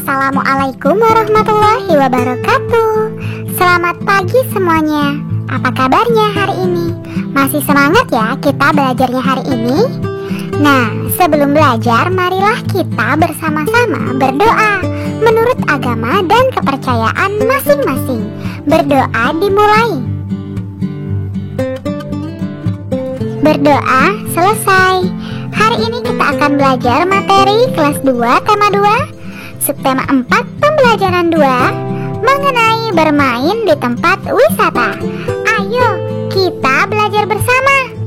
Assalamualaikum warahmatullahi wabarakatuh. Selamat pagi semuanya. Apa kabarnya hari ini? Masih semangat ya kita belajarnya hari ini? Nah, sebelum belajar, marilah kita bersama-sama berdoa menurut agama dan kepercayaan masing-masing. Berdoa dimulai. Berdoa selesai. Hari ini kita akan belajar materi kelas 2 tema 2, subtema 4 pembelajaran 2 mengenai bermain di tempat wisata. Ayo kita belajar bersama.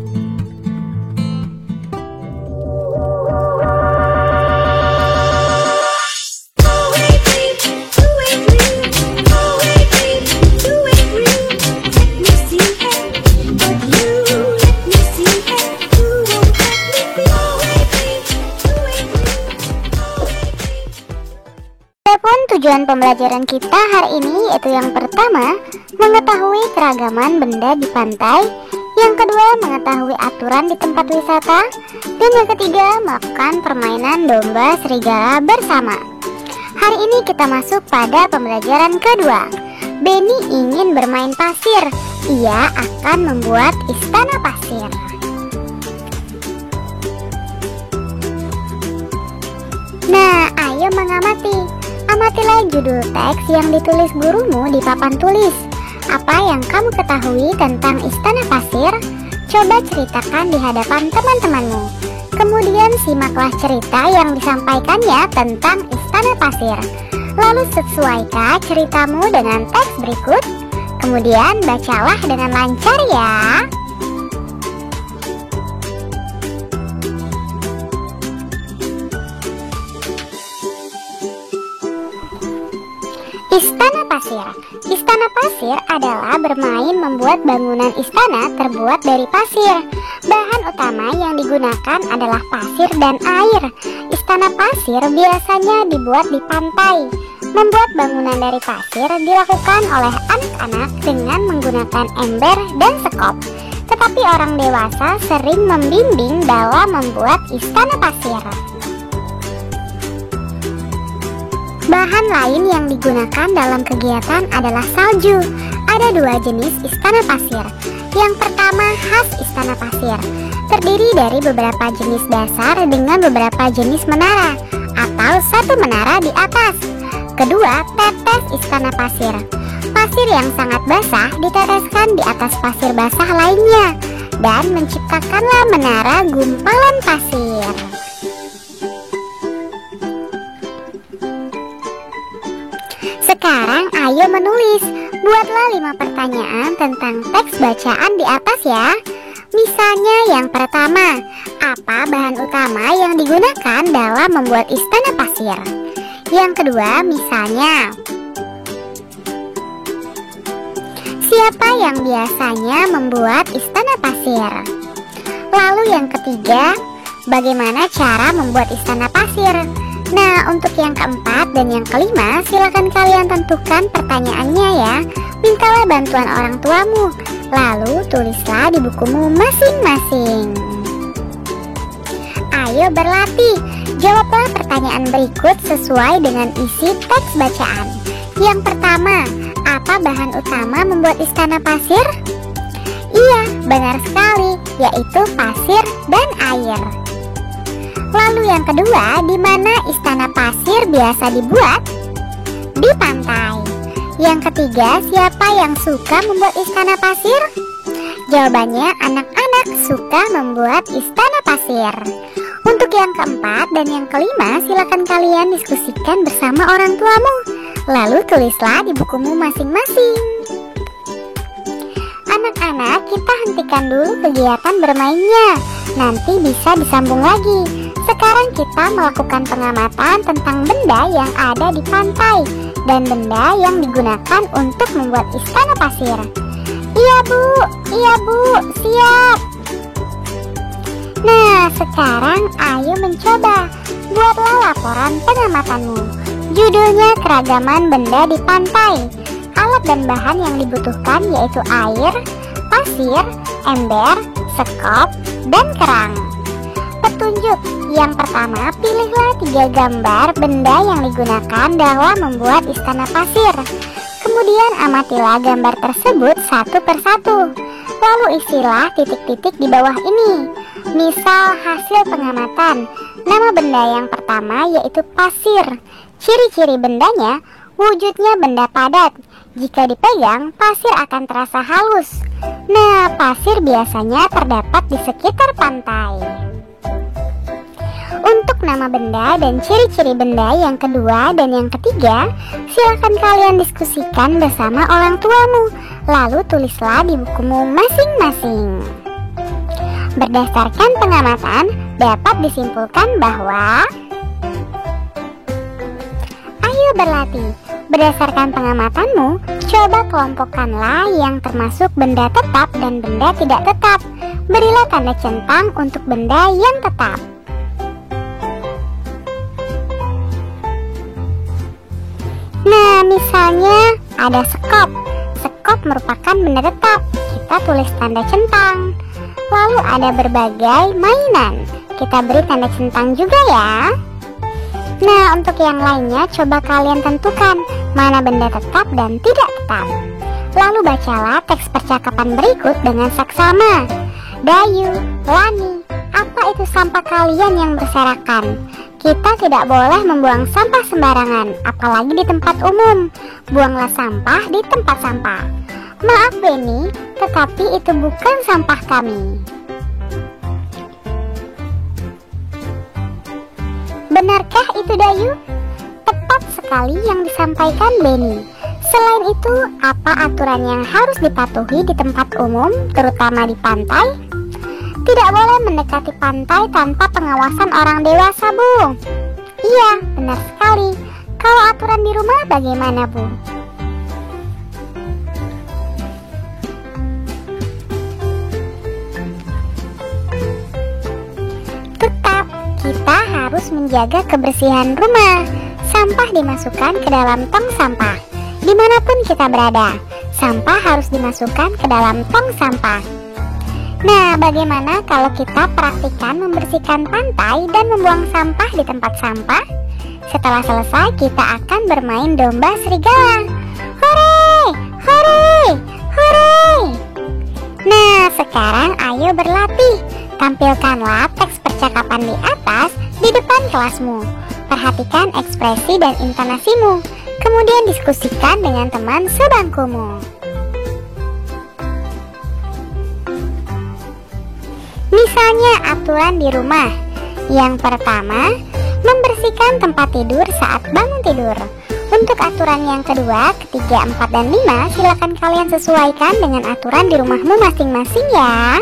Tujuan pembelajaran kita hari ini yaitu yang pertama, mengetahui keragaman benda di pantai. Yang kedua, mengetahui aturan di tempat wisata. Dan yang ketiga, melakukan permainan domba serigala bersama. Hari ini kita masuk pada pembelajaran kedua. Benny ingin bermain pasir. Ia akan membuat istana pasir. Nah, ayo mengamati. Amatilah judul teks yang ditulis gurumu di papan tulis. Apa yang kamu ketahui tentang istana pasir? Coba ceritakan di hadapan teman-temanmu. Kemudian simaklah cerita yang disampaikannya tentang istana pasir. Lalu sesuaikan ceritamu dengan teks berikut. Kemudian bacalah dengan lancar ya. Istana pasir. Istana pasir adalah bermain membuat bangunan istana terbuat dari pasir. Bahan utama yang digunakan adalah pasir dan air. Istana pasir biasanya dibuat di pantai. Membuat bangunan dari pasir dilakukan oleh anak-anak dengan menggunakan ember dan sekop. Tetapi orang dewasa sering membimbing dalam membuat istana pasir. Bahan lain yang digunakan dalam kegiatan adalah salju. Ada dua jenis istana pasir. Yang pertama, khas istana pasir, terdiri dari beberapa jenis dasar dengan beberapa jenis menara atau satu menara di atas. Kedua, tetes istana pasir. Pasir yang sangat basah diteteskan di atas pasir basah lainnya dan menciptakanlah menara gumpalan pasir. Sekarang ayo menulis. Buatlah 5 pertanyaan tentang teks bacaan di atas ya. Misalnya yang pertama, apa bahan utama yang digunakan dalam membuat istana pasir? Yang kedua, misalnya, siapa yang biasanya membuat istana pasir? Lalu yang ketiga, bagaimana cara membuat istana pasir? Nah, untuk yang keempat dan yang kelima, silakan kalian tentukan pertanyaannya ya. Mintalah bantuan orang tuamu, lalu tulislah di bukumu masing-masing. Ayo berlatih, jawablah pertanyaan berikut sesuai dengan isi teks bacaan. Yang pertama, apa bahan utama membuat istana pasir? Iya, benar sekali, yaitu pasir dan air. Lalu yang kedua, di mana istana pasir biasa dibuat? Di pantai. Yang ketiga, siapa yang suka membuat istana pasir? Jawabannya, anak-anak suka membuat istana pasir. Untuk yang keempat dan yang kelima, silakan kalian diskusikan bersama orang tuamu. Lalu tulislah di bukumu masing-masing. Anak-anak, kita hentikan dulu kegiatan bermainnya. Nanti bisa disambung lagi. Sekarang kita melakukan pengamatan tentang benda yang ada di pantai dan benda yang digunakan untuk membuat istana pasir. Iya bu, siap. Nah, sekarang ayo mencoba. Buatlah laporan pengamatanmu. Judulnya keragaman benda di pantai. Alat dan bahan yang dibutuhkan yaitu air, pasir, ember, sekop, dan kerang. Petunjuk. Yang pertama, pilihlah 3 gambar benda yang digunakan dalam membuat istana pasir. Kemudian amatilah gambar tersebut satu persatu. Lalu isilah titik-titik di bawah ini. Misal hasil pengamatan. Nama benda yang pertama yaitu pasir. Ciri-ciri bendanya, wujudnya benda padat. Jika dipegang, pasir akan terasa halus. Nah, pasir biasanya terdapat di sekitar pantai. Untuk nama benda dan ciri-ciri benda yang kedua dan yang ketiga, silakan kalian diskusikan bersama orang tuamu. Lalu tulislah di bukumu masing-masing. Berdasarkan pengamatan, dapat disimpulkan bahwa ayo berlatih. Berdasarkan pengamatanmu, coba kelompokkanlah yang termasuk benda tetap dan benda tidak tetap. Berilah tanda centang untuk benda yang tetap. Nah, misalnya ada sekop. Sekop merupakan benda tetap. Kita tulis tanda centang. Lalu ada berbagai mainan. Kita beri tanda centang juga ya. Nah, untuk yang lainnya coba kalian tentukan mana benda tetap dan tidak tetap. Lalu bacalah teks percakapan berikut dengan saksama. Dayu, Lani, apa itu sampah kalian yang berserakan? Kita tidak boleh membuang sampah sembarangan, apalagi di tempat umum. Buanglah sampah di tempat sampah. Maaf Beni, tetapi itu bukan sampah kami. Benarkah itu Dayu? Tepat sekali yang disampaikan Beni. Selain itu, apa aturan yang harus dipatuhi di tempat umum, terutama di pantai? Tidak boleh mendekati pantai tanpa pengawasan orang dewasa, Bu. Iya, benar sekali. Kalau aturan di rumah bagaimana, Bu? Tetap, kita harus menjaga kebersihan rumah. Sampah dimasukkan ke dalam tong sampah. Dimanapun kita berada, sampah harus dimasukkan ke dalam tong sampah. Nah, bagaimana kalau kita praktikkan membersihkan pantai dan membuang sampah di tempat sampah? Setelah selesai, kita akan bermain domba serigala. Hore! Hore! Hore! Nah, sekarang ayo berlatih. Tampilkanlah teks percakapan di atas di depan kelasmu. Perhatikan ekspresi dan intonasimu. Kemudian diskusikan dengan teman sebangkumu. Misalnya aturan di rumah. Yang pertama, membersihkan tempat tidur saat bangun tidur. Untuk aturan yang kedua, ketiga, 4, dan 5, silakan kalian sesuaikan dengan aturan di rumahmu masing-masing ya.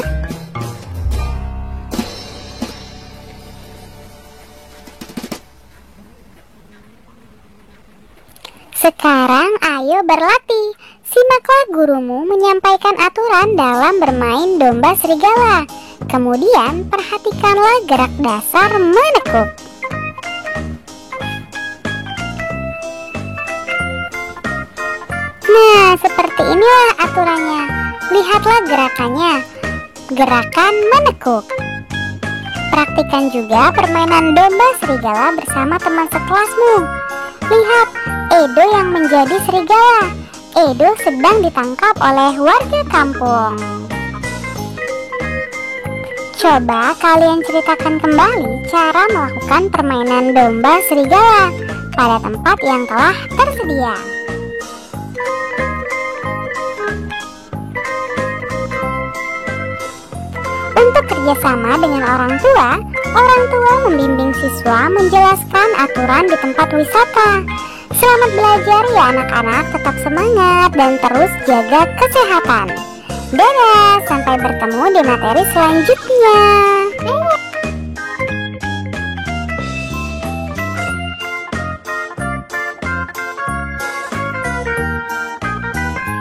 Sekarang ayo berlatih. Simaklah gurumu menyampaikan aturan dalam bermain domba serigala. Kemudian perhatikanlah gerak dasar menekuk. Nah, seperti inilah aturannya. Lihatlah gerakannya. Gerakan menekuk. Praktikan juga permainan domba serigala bersama teman sekelasmu. Lihat, Edo yang menjadi serigala. Edo sedang ditangkap oleh warga kampung. Coba kalian ceritakan kembali cara melakukan permainan domba serigala pada tempat yang telah tersedia. Untuk kerjasama dengan orang tua membimbing siswa menjelaskan aturan di tempat wisata. Selamat belajar ya anak-anak, tetap semangat dan terus jaga kesehatan. Dadah, sampai bertemu di materi selanjutnya.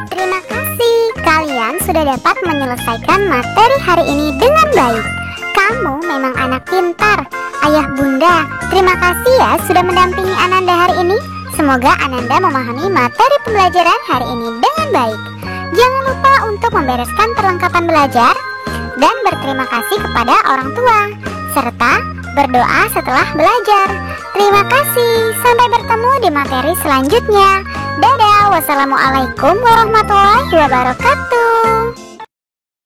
Terima kasih, kalian sudah dapat menyelesaikan materi hari ini dengan baik. Kamu memang anak pintar. Ayah bunda, terima kasih ya sudah mendampingi Ananda hari ini. Semoga Ananda memahami materi pembelajaran hari ini dengan baik. Jangan lupa untuk membereskan perlengkapan belajar dan berterima kasih kepada orang tua, serta berdoa setelah belajar. Terima kasih, sampai bertemu di materi selanjutnya. Dadah, wassalamualaikum warahmatullahi wabarakatuh.